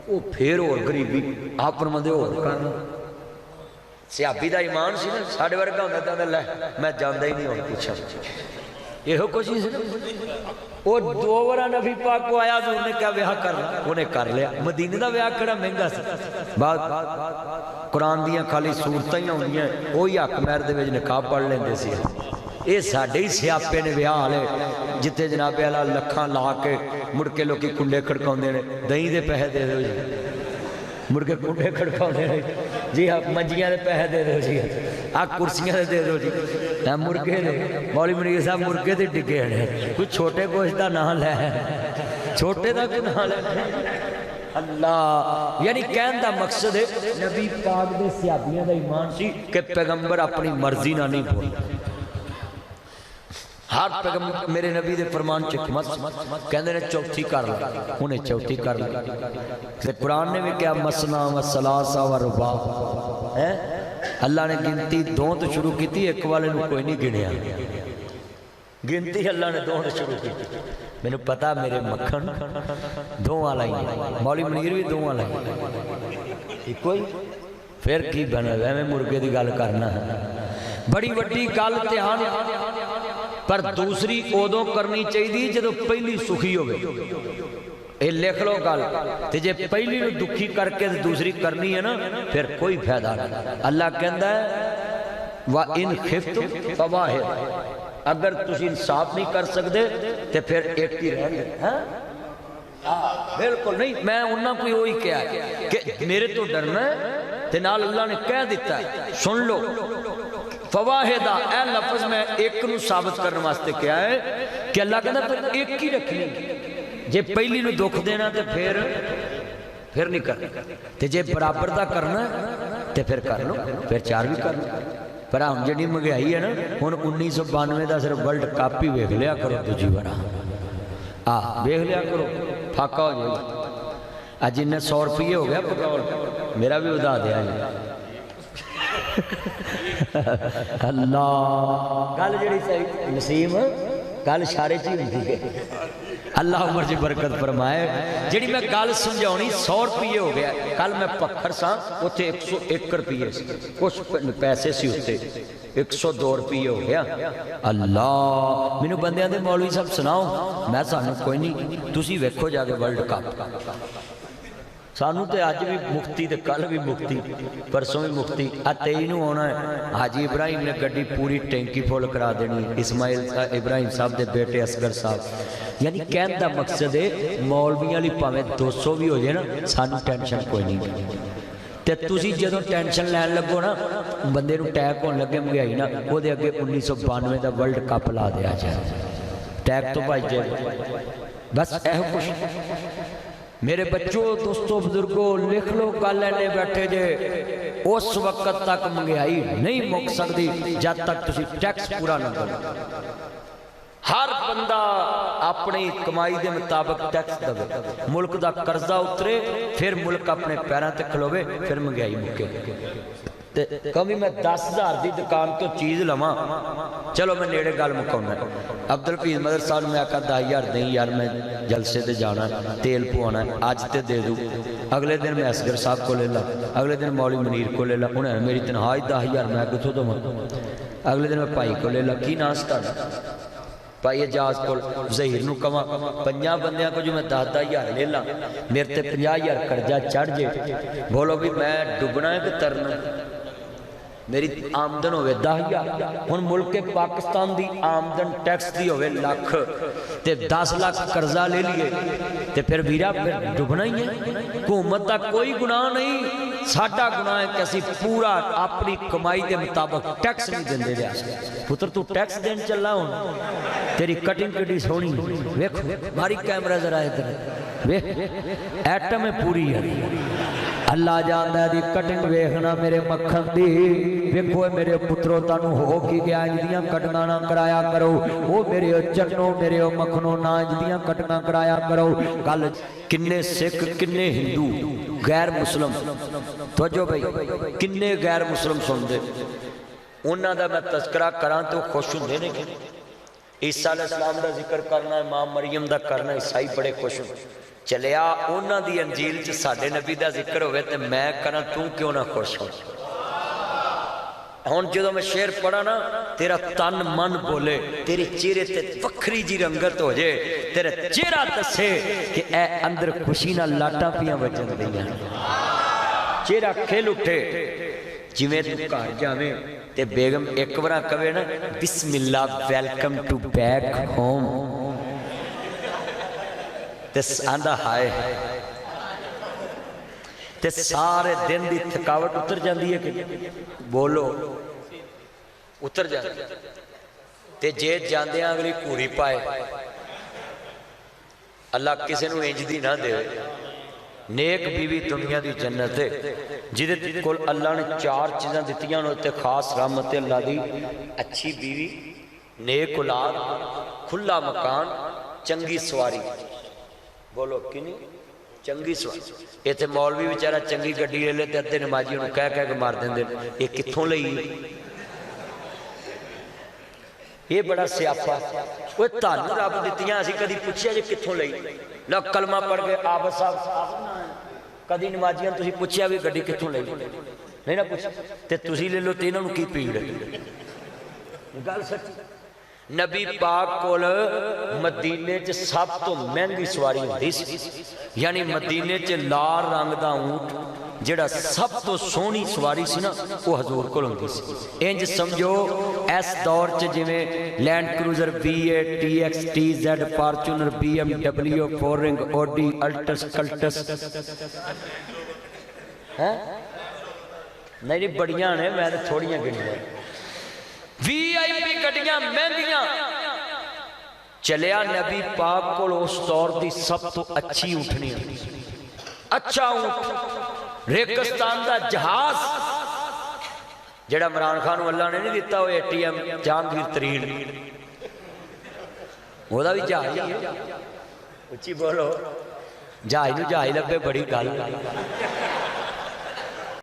وہ پھر اور غریبی آپ فرماندے اور کرنا سیابی دا ایمان سی نا ساڈے ورگا ہوندا تے لے میں جاندا ہی نہیں ہن پوچھا یہ کچھ ہی سی وہ دو بار نبی پاک کو آیا حضور نے کیا بیاہ کرنا انہیں کر لیا مدینے دا بیاہ کڑا مہنگا سی بعد قرآن دیاں خالی صورتاں ہی ہوندیاں وہی حق مہر دے وچ نکاح پڑھ لیندے سی یہ ساڈے ہی سیاپے نے بیاہ والے جتنے جناب اعلیٰ لکھاں لا کے مڑ کے لوکی کنڈے کھڑکاؤندے نے دہی دے پیسے دے دو جی مڑ کے کنڈے کھڑکاؤندے نے جی ہاں منجیاں دے پیسے دے دو جی آ کرسیاں دے دو جی مرغے نے مولوی منیر صاحب مرغے تے ڈگے نے کوئی چھوٹے گوشت دا نام لے چھوٹے دا کوئی نام لے اللہ یعنی کہن دا مقصد ہے نبی پاک دے صحابیاں دا ایمان سی کہ پیغمبر اپنی مرضی نہ نہیں بولتا ہر پیغمبر میرے نبی دے فرمان چکمت کہندے نے چوتھی کر لے انہیں چوتھی کر لے قرآن نے بھی کیا مسنا و سلاسا و ربا اللہ نے گنتی دو تو شروع کی تھی ایک والے نو کوئی نہیں گنیا گنتی اللہ نے دو تو شروع کی میں نے پتا میرے مکھن دو والا ہی مولوی منیر بھی دو والا ہی کوئی پھر کی بنا ہے میں مرغے دی گل کرنا ہے بڑی وڈی گل دھیان پر دوسری ادو کرنی چاہیے جدو پہلی سکھی ہوئے یہ لکھ لو گل تے جے پہلی نو دکھی کر کے دوسری کرنی ہے نا پھر کوئی فائدہ نہیں اللہ کہندا ہے وَإِنْ خِفْتُمْ فَوَاحِدٌ اگر تسی انصاف نہیں کر سکتے تے پھر ایک ہی رہ گئے بالکل نہیں میں انہاں کوئی وہی کیا ہے کہ میرے تو ڈرنا ہے تے نال اللہ نے کہہ دیتا ہے سن لو فواہدہ اے لفظ میں ایک نو ثابت کرنے واسطے کیا ہے کہ اللہ کہتا ہے پھر ایک ہی رکھنی جے پہلی نو دکھ دینا تے پھر نہیں کرنا تے جے برابر دا کرنا تے پھر کر لو پھر چار بھی کر لو پر ہم جنہی مگیائی ہے نا ان 1992 دا صرف ورلڈ کپ ہی ویکھ لیا کرو دوجی بڑا ویکھ لیا کرو پھاکا ہو جائے اج انہیں 100 روپیے ہو گیا پکاول میرا بھی بتا دیا اللہ گل جڑی صحیح نسیم گل اشارے چ ہی ہوندی ہے اللہ عمر جی برکت فرمائے جڑی میں گل سمجھاونی 100 روپیے ہو گیا کل میں پکھر سا اوتھے 101 روپیے کچھ پیسے سی اوتے 102 روپیے ہو گیا اللہ مینوں بندیاں دے مولوی صاحب سناؤ میں سانو کوئی نہیں تسی ویکھو جا کے ورلڈ کپ سانو تے آج بھی مفتی تے کل بھی مفتی پرسوں بھی مفتی 23 نو ہونا ہے حاجی ابراہیم نے گڈی پوری ٹینکی فل کرا دینی اسماعیل ابراہیم صاحب دے بیٹے اصغر صاحب یعنی کہن دا مقصد ہے مولویاں لی پاویں 200 بھی ہو جائے نا سانو ٹینشن کوئی نہیں تے تسی جدوں ٹینشن لین لگو نا بندے نو ٹیک ہون لگے مہنگائی نا او دے اگے 1992 دا ورلڈ کپ لا دیا جائے ٹیک تو بچ جائے بس اے کچھ میرے بچوں دوستوں بزرگوں لکھ لو گل اینے بیٹھے جے اس وقت تک مہنگائی نہیں مک سکتی جب تک تسی ٹیکس پورا نہ کرو ہر بندہ اپنی کمائی دے مطابق ٹیکس دے ملک دا قرضہ اترے پھر ملک اپنے پیراں تے کھلوے پھر مہنگائی مکے کبھی میں 10,000 دی دکان تو چیز لواں چلو میں نیڑے گل مکاؤنا عبدالحفیظ مدر صاحب میں آکا 10,000 دیں یار میں جلسے دے جانا تیل پوانا ہے آج تے دے دوں اگلے دن میں اصغر صاحب کو لے لا اگلے دن مولوی منیر کو لے لا انہیں میری تنہائی 10,000 میں کتھوں دوں اگلے دن میں پائی کو لے لا کی ناستا پائی اجاز کو ظہیر نو کما 50 بندیاں کو جو میں 10,000 لے لا میرے تے 50,000 کرجا چڑھ جے بولو بھی میں ڈبنا ہے کہ ترنا میری آمدن ہوئے 10,000 ہن ملک پاکستان دی آمدن ٹیکس دی ہوئے لاکھ تے 10 لاکھ قرضہ لے لیے تے پھر ویرا پھر ڈبنا ہی ہے حکومت دا کوئی گناہ نہیں ساڈا گناہ ہے کہ اسی پورا اپنی کمائی دے مطابق ٹیکس نہیں دین دے رہا پتر تو ٹیکس دین چلا ہوں تیری کٹنگ کٹی سونی ویکھو ماری کیمرہ ذرا ادھر ویکھ ایٹم ہے پوری ہے اللہ جاندا ہے دی کٹنگ ویکھنا میرے مکھن دی ویکھو میرے پترو تانوں ہو کی گیا انجدیاں کٹنا نہ کرایا کرو او میرے چنو میرے مکھنو نہ انجدیاں کٹنا کرایا کرو گل کنے سکھ کنے ہندو غیر مسلم توجہ بھائی کنے غیر مسلم سن دے انہاں دا میں تذکرہ کراں تو خوش ہوندے نے عیسیٰ علیہ السلام دا ذکر کرنا امام مریم دا کرنا عیسائی بڑے خوش ہوندے چلیا انہاں دی انجیل چ ساڈے نبی دا ذکر ہوئے تے میں کہنا تو کیوں نہ خوش ہوں ہن جدوں میں شعر پڑھا نا تیرا تن من بولے تیرے چہرے تے وکھری جی رنگت ہو جائے تیرا چہرہ دسے کہ اے اندر خوشی نال لاٹاں پیاں وجن دیاں چہرہ کھل اٹھے جویں تو گھر جاویں تے بیگم ایک بار کہے نا بسم اللہ ویلکم ٹو بیک ہوم تے آندا ہائے تے سارے دن دی تھکاوٹ اتر جاندی ہے کہ بولو اتر جاندی تے جے جاندیاں اگلی کوری پائے اللہ کسے نو انج دی نہ دے نیک بیوی دنیا دی جنت ہے جدے کول اللہ نے 4 چیزاں دتیاں انہوں تے خاص رحمت اللہ دی اچھی بیوی نیک اولاد کھلا مکان چنگی سواری بولو کنی چنگی سواری یہ تے مولوی بیچارہ چنگی گڈی لے لے تے ادھے نمازی انہوں کہہ کے مار دیں دے یہ کتھوں لئی یہ بڑا سیاپا وہ تانوں رب دتیاں اسی کدی پوچھیا جے کتھوں لئی نہ کلمہ پڑھ کے آپ صاحب کدی نمازیاں تسی پوچھیا بھی گڈی کتھوں لئی نہیں نہ پوچھ تے تسی لے لو تے انہاں نوں کی پیڑ گل سچ نبی پاک کول مدینے چ سب تو مہنگی سواری ہوندی سی یعنی مدینے چ لال رنگ دا اونٹ جڑا سب تو سونی سواری سی نا وہ حضور کول ہوندی سی انج سمجھو اس دور چ جویں land cruiser V8 TX TZ Fortuner BMW فورنگ اوڈی الٹس کلٹس ہیں نہیں بڑیاں نے میں تے تھوڑیاں گنیاں VIP گڈیاں مہنگیاں چلیا نبی پاک کول اس دور دی سب تو اچھی اونٹنی اچھا اونٹ ریگستان دا جہاز جڑا عمران خان اللہ نے نہیں دیتا وہ ATM جہانگیر ترین وہ دا بھی جہاز ہے اچھی بولو جہاز نو جہاز لبے بڑی گل